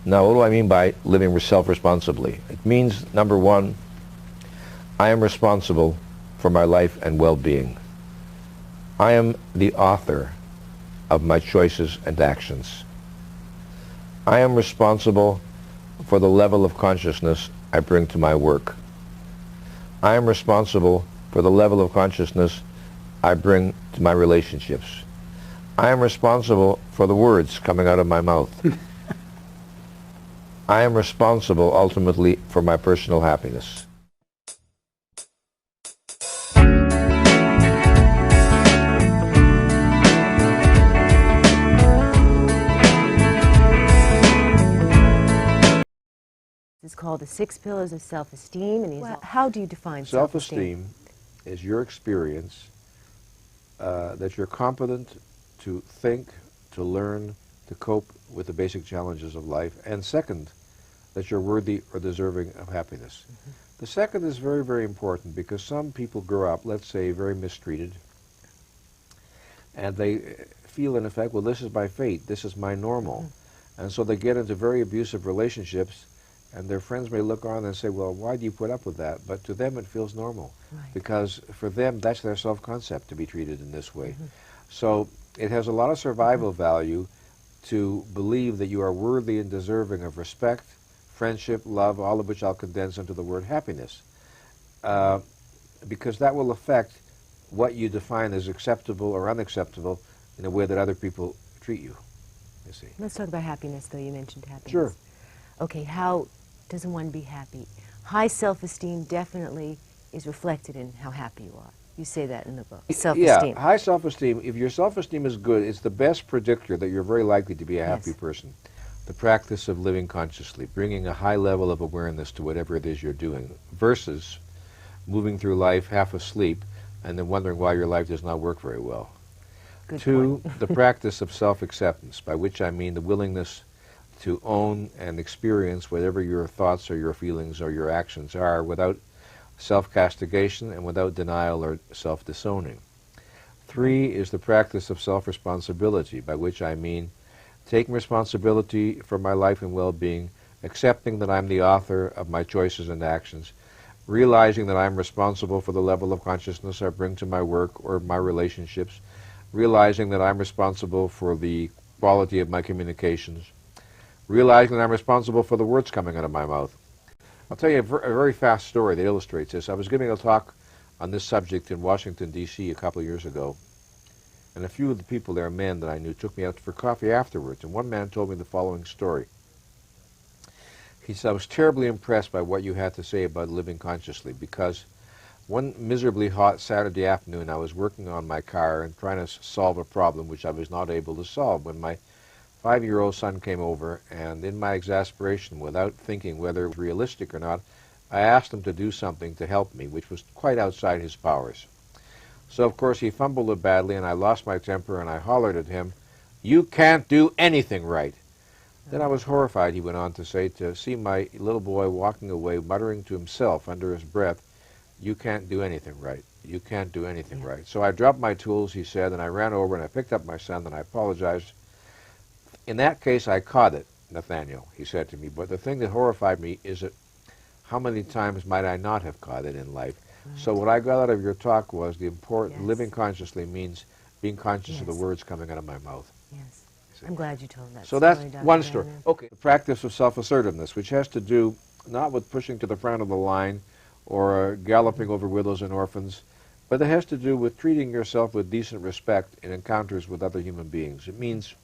Now, what do I mean by living self-responsibly? It means, number one, I am responsible for my life and well-being. I am the author of my choices and actions. I am responsible for the level of consciousness I bring to my work. I am responsible for the level of consciousness I bring to my relationships. I am responsible for the words coming out of my mouth. I am responsible, ultimately, for my personal happiness. It's called the 6 Pillars of Self-Esteem, and how do you define self-esteem? Self-esteem is your experience that you're competent to think, to learn, to cope with the basic challenges of life, and second, that you're worthy or deserving of happiness. Mm-hmm. The second is very, very important because some people grow up, let's say, very mistreated, and they feel, in effect, well, this is my fate, this is my normal. Mm-hmm. And so they get into very abusive relationships, and their friends may look on and say, well, why do you put up with that? But to them, it feels normal. Right. Because for them, that's their self-concept, to be treated in this way. Mm-hmm. So it has a lot of survival value to believe that you are worthy and deserving of respect, friendship, love, all of which I'll condense into the word happiness. Because that will affect what you define as acceptable or unacceptable in a way that other people treat you, you see. Let's talk about happiness, though. You mentioned happiness. Sure. Okay, how does one be happy? High self-esteem definitely is reflected in how happy you are. You say that in the book. Self-esteem. Yeah, high self-esteem, if your self-esteem is good, it's the best predictor that you're very likely to be a happy person. The practice of living consciously, bringing a high level of awareness to whatever it is you're doing, versus moving through life half asleep and then wondering why your life does not work very well. Good Two, point. the practice of self-acceptance, by which I mean the willingness to own and experience whatever your thoughts or your feelings or your actions are without self-castigation and without denial or self-disowning. Three is the practice of self-responsibility, by which I mean taking responsibility for my life and well-being, accepting that I'm the author of my choices and actions, realizing that I'm responsible for the level of consciousness I bring to my work or my relationships, realizing that I'm responsible for the quality of my communications, realizing that I'm responsible for the words coming out of my mouth. I'll tell you a very fast story that illustrates this. I was giving a talk on this subject in Washington, D.C. a couple of years ago, and a few of the people there, men that I knew, took me out for coffee afterwards, and one man told me the following story. He said, I was terribly impressed by what you had to say about living consciously, because one miserably hot Saturday afternoon I was working on my car and trying to solve a problem which I was not able to solve when my 5-year-old son came over, and in my exasperation, without thinking whether it was realistic or not, I asked him to do something to help me, which was quite outside his powers. So, of course, he fumbled it badly, and I lost my temper, and I hollered at him, "You can't do anything right." Then I was horrified, he went on to say, to see my little boy walking away, muttering to himself under his breath, "You can't do anything right. You can't do anything right." So I dropped my tools, he said, and I ran over and I picked up my son, and I apologized. In that case, I caught it, Nathaniel, he said to me, but the thing that horrified me is that how many times might I not have caught it in life? Right. So what I got out of your talk was the important, living consciously means being conscious of the words coming out of my mouth. Yes. I'm glad you told that so story, that's Dr. one story. Bannon. Okay, the practice of self-assertiveness, which has to do not with pushing to the front of the line or galloping over widows and orphans, but it has to do with treating yourself with decent respect in encounters with other human beings. It means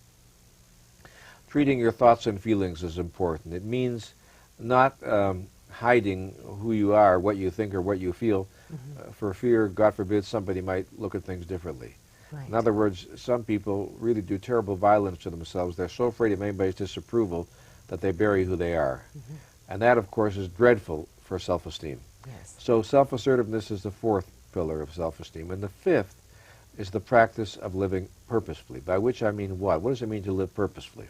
treating your thoughts and feelings as important. It means not hiding who you are, what you think or what you feel, for fear, God forbid, somebody might look at things differently. Right. In other words, some people really do terrible violence to themselves. They're so afraid of anybody's disapproval that they bury who they are. And that, of course, is dreadful for self-esteem. Yes. So self-assertiveness is the fourth pillar of self-esteem. And the fifth is the practice of living purposefully, by which I mean what? What does it mean to live purposefully?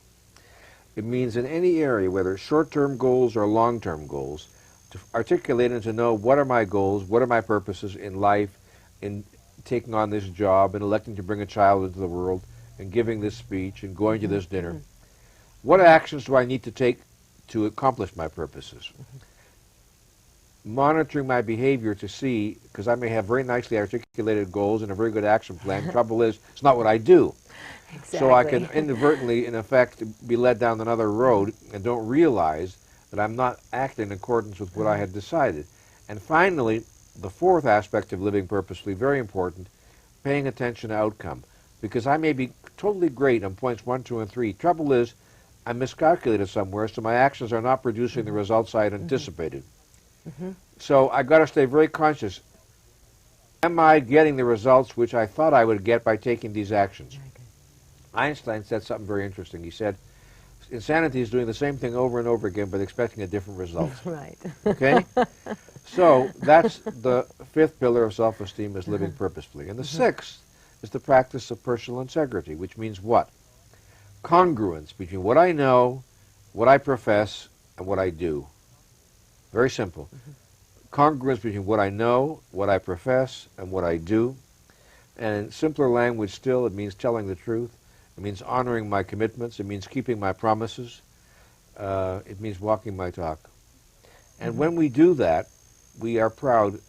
It means in any area, whether short-term goals or long-term goals, to articulate and to know what are my goals, what are my purposes in life, in taking on this job, and electing to bring a child into the world, and giving this speech, and going to this dinner. What actions do I need to take to accomplish my purposes. Monitoring my behavior to see, because I may have very nicely articulated goals and a very good action plan. Trouble is, it's not what I do. Exactly. So I can inadvertently, in effect, be led down another road and don't realize that I'm not acting in accordance with what I had decided. And finally, the fourth aspect of living purposefully, very important, paying attention to outcome. Because I may be totally great on points 1, 2, and 3. Trouble is, I miscalculated somewhere, so my actions are not producing the results I had anticipated. So I got to stay very conscious. Am I getting the results which I thought I would get by taking these actions? Einstein said something very interesting. He said, insanity is doing the same thing over and over again but expecting a different result. Right. Okay? So that's the fifth pillar of self-esteem, is living purposefully. And the sixth is the practice of personal integrity, which means what? Congruence between what I know, what I profess, and what I do. Very simple. Congruence between what I know, what I profess, and what I do. And in simpler language still, it means telling the truth. It means honoring my commitments. It means keeping my promises. It means walking my talk. And when we do that, we are proud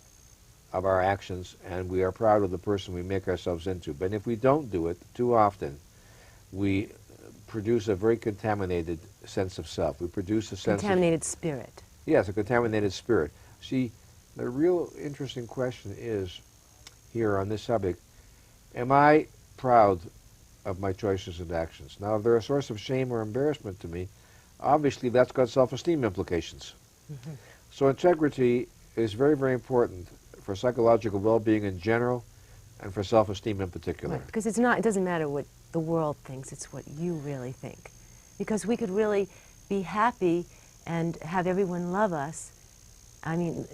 of our actions, and we are proud of the person we make ourselves into. But if we don't do it too often, we produce a very contaminated sense of self. We produce a sense Contaminated spirit. Yes, a contaminated spirit. See, the real interesting question is, here on this subject, am I proud of my choices and actions? Now, if they're a source of shame or embarrassment to me, obviously that's got self-esteem implications. So integrity is very, very important for psychological well-being in general and for self-esteem in particular. Right, because it's not, it doesn't matter what the world thinks, it's what you really think. Because we could really be happy and have everyone love us, I mean,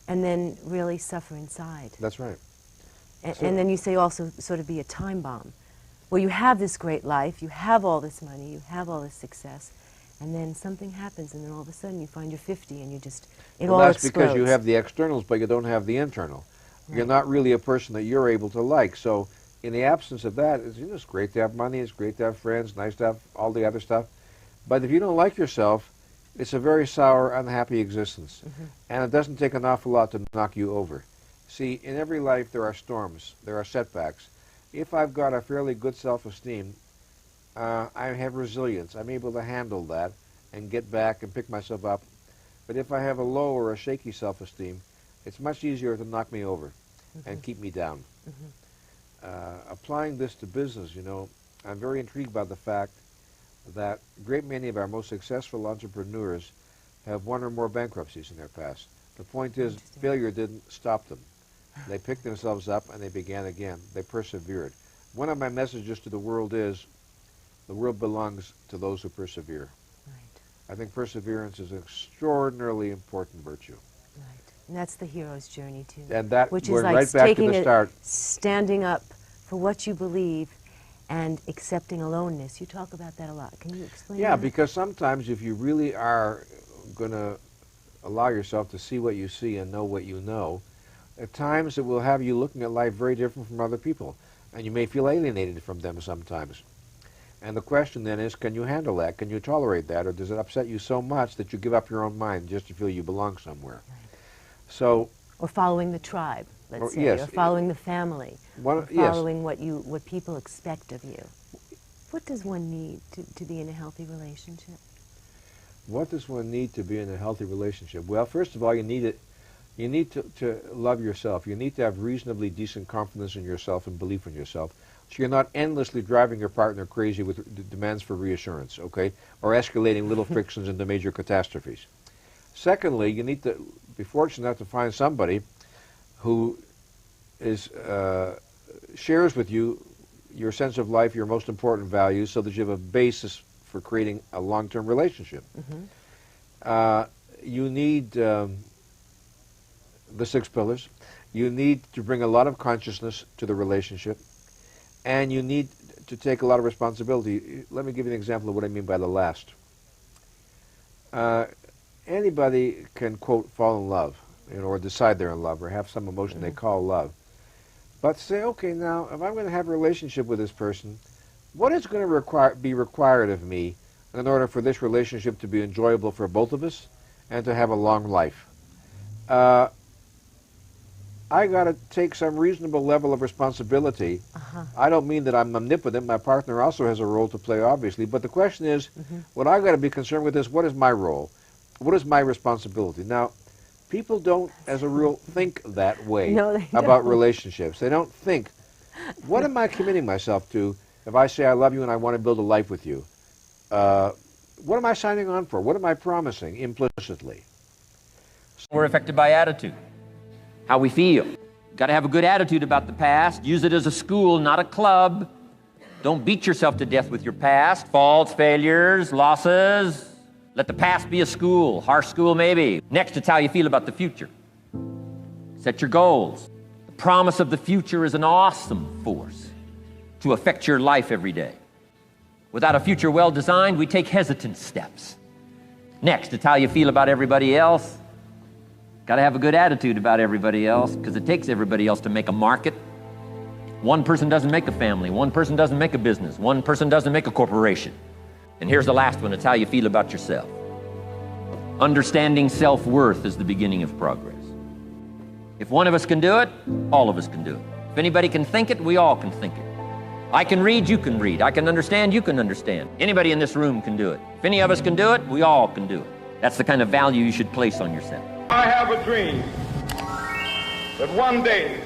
and then really suffer inside. That's right. And then you say also sort of be a time bomb, where you have this great life, you have all this money, you have all this success, and then something happens, and then all of a sudden you find you're 50 and you just, it all that's explodes. because you have the externals, but you don't have the internal. Right. You're not really a person that you're able to like. So in the absence of that, it's great to have money, it's great to have friends, nice to have all the other stuff. But if you don't like yourself, it's a very sour, unhappy existence. And it doesn't take an awful lot to knock you over. See, in every life there are storms, there are setbacks. If I've got a fairly good self-esteem, I have resilience. I'm able to handle that and get back and pick myself up. But if I have a low or a shaky self-esteem, it's much easier to knock me over and keep me down. Applying this to business, you know, I'm very intrigued by the fact that a great many of our most successful entrepreneurs have one or more bankruptcies in their past. The point is, failure didn't stop them. They picked themselves up and they began again. They persevered. One of my messages to the world is, the world belongs to those who persevere. Right. I think perseverance is an extraordinarily important virtue. Right. And that's the hero's journey too. And that, which we're is like right back to taking the start. Standing up for what you believe and accepting aloneness. You talk about that a lot. Can you explain that? Yeah, because sometimes if you really are going to allow yourself to see what you see and know what you know, at times it will have you looking at life very different from other people. And you may feel alienated from them sometimes. And the question then is, can you handle that? Can you tolerate that? Or does it upset you so much that you give up your own mind just to feel you belong somewhere? Right. So, or following the tribe, let's say, yes, or following the family, or following what people expect of you. What does one need to be in a healthy relationship? What does one need to be in a healthy relationship? Well, first of all, you need to love yourself. You need to have reasonably decent confidence in yourself and belief in yourself. So you're not endlessly driving your partner crazy with demands for reassurance, okay, or escalating little frictions into major catastrophes. Secondly, you need to be fortunate enough to find somebody who is shares with you your sense of life, your most important values, so that you have a basis for creating a long-term relationship. You need the 6 pillars. You need to bring a lot of consciousness to the relationship. And you need to take a lot of responsibility. Let me give you an example of what I mean by the last. Anybody can, quote, fall in love, you know, or decide they're in love, or have some emotion they call love. But say, okay, now, if I'm going to have a relationship with this person, what is going to be required of me in order for this relationship to be enjoyable for both of us and to have a long life. I got to take some reasonable level of responsibility. I don't mean that I'm omnipotent. My partner also has a role to play, obviously. But the question is, what I got to be concerned with is, what is my role? What is my responsibility? Now, people don't, as a rule, think that way about relationships. They don't think, what am I committing myself to if I say I love you and I want to build a life with you? What am I signing on for? What am I promising implicitly? We're affected by attitude, how we feel. Got to have a good attitude about the past. Use it as a school, not a club. Don't beat yourself to death with your past. Faults, failures, losses. Let the past be a school, harsh school maybe. Next, it's how you feel about the future. Set your goals. The promise of the future is an awesome force to affect your life every day. Without a future well designed, we take hesitant steps. Next, it's how you feel about everybody else. Got to have a good attitude about everybody else, because it takes everybody else to make a market. One person doesn't make a family. One person doesn't make a business. One person doesn't make a corporation. And here's the last one. It's how you feel about yourself. Understanding self-worth is the beginning of progress. If one of us can do it, all of us can do it. If anybody can think it, we all can think it. I can read, you can read. I can understand, you can understand. Anybody in this room can do it. If any of us can do it, we all can do it. That's the kind of value you should place on yourself. I have a dream that one day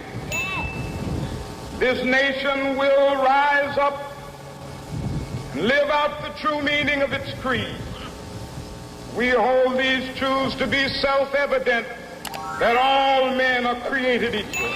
this nation will rise up and live out the true meaning of its creed. We hold these truths to be self-evident, that all men are created equal.